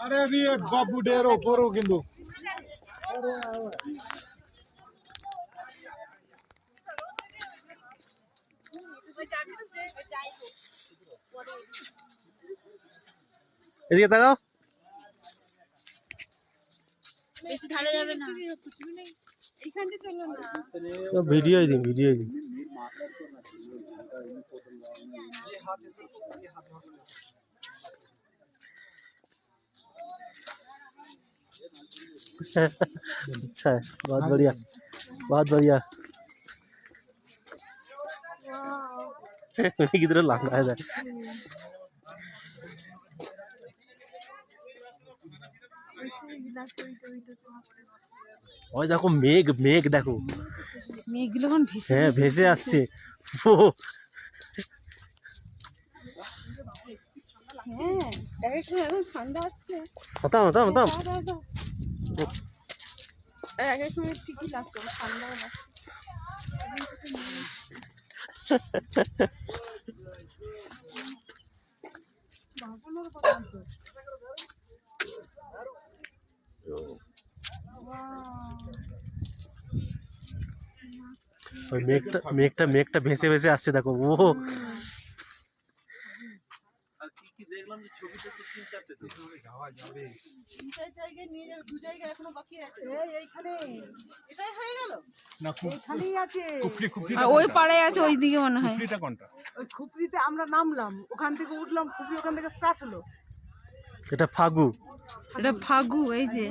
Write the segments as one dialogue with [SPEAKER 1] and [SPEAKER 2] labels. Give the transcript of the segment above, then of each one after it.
[SPEAKER 1] अरे अभी एक बाबू डेरो पोरो किंदु
[SPEAKER 2] এদিকে তাকাও
[SPEAKER 3] বেশি ধারে যাবে না এইখানটা চলো না
[SPEAKER 2] ভিডিও দিন ভিডিও দিন अच्छा है बहुत बढ़िया किधर लंगा है ওই দেখো মেঘ মেঘ দেখো
[SPEAKER 3] মেঘগুলো এখন ভেসে
[SPEAKER 2] হ্যাঁ ভেসে আসছে ও
[SPEAKER 3] হ্যাঁ এক সময় এখন ঠান্ডা আসছে
[SPEAKER 2] হতাম হতাম হতাম
[SPEAKER 3] এক এক সময় ঠিকই লাগছে ঠান্ডাও লাগছে
[SPEAKER 2] ওই মেঘটা ভেসে ভেসে আসছে দেখো ও
[SPEAKER 3] ওই পাড়ায় আছে ওই দিকে মনে হয়
[SPEAKER 4] ওই খুপড়িতে আমরা নামলাম ওখান থেকে উঠলাম খুপড়ি ওখান থেকে স্টার্ট হলো
[SPEAKER 2] এটা
[SPEAKER 3] ফাগু এই যে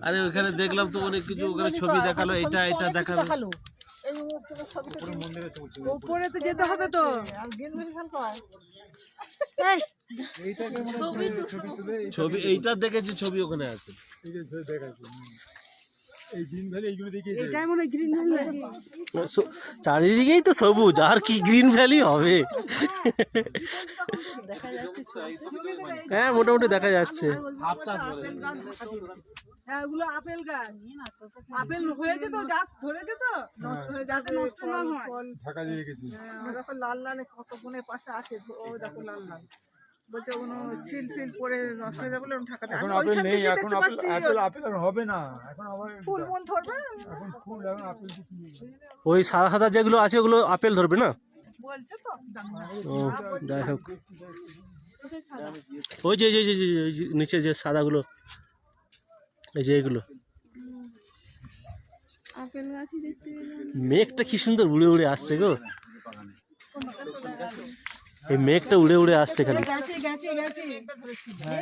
[SPEAKER 2] আরে ওখানে দেখলাম তো অনেক কিছু ওখানে ছবি দেখালো এটা দেখালো
[SPEAKER 4] এই উপরে তো যেতে হবে তো আর গেন্দুরি খান কয়
[SPEAKER 2] ছবি এইটা দেখেছি ছবি ওখানে আছে
[SPEAKER 4] এটাই মনে হয় গ্রিন ভ্যালি
[SPEAKER 2] চারিদিকেই তো সবুজ আর কি গ্রিন ভ্যালি হবে হ্যাঁ মোটামুটি দেখা যাচ্ছে
[SPEAKER 4] হ্যাঁ ওগুলো আপেল গাছ আপেল হয়েছে তো গাছ ধরেছে তো নষ্ট হয়ে যাতে নষ্ট না হয়
[SPEAKER 1] ঢাকা দিয়ে রেখেছি
[SPEAKER 4] দেখো লাল লাল কত গুণের পাশে আছে ও দেখো লাল লাল বলছে কোনো ছিল ফিল পরে নষ্ট হয়ে যাবে ঢাকাতে
[SPEAKER 1] এখন আপেল নেই এখন আপেল হবে না এখন আবার
[SPEAKER 4] ফুল মন ধরবে
[SPEAKER 1] এখন ফুল এখন আপেল কি
[SPEAKER 2] ওই সাদা সাদা যেগুলো আছে ওগুলো আপেল ধরবে না
[SPEAKER 4] বলছে তো
[SPEAKER 2] ও যাই হোক ওই যে নিচে যে সাদাগুলো এই যে এগুলো
[SPEAKER 3] আপেল গাছই দেখতে
[SPEAKER 2] মেঘটা কি সুন্দর উড়ে উড়ে আসছে গো এই মেঘটা উড়ে উড়ে আসছে খালি
[SPEAKER 4] গেছে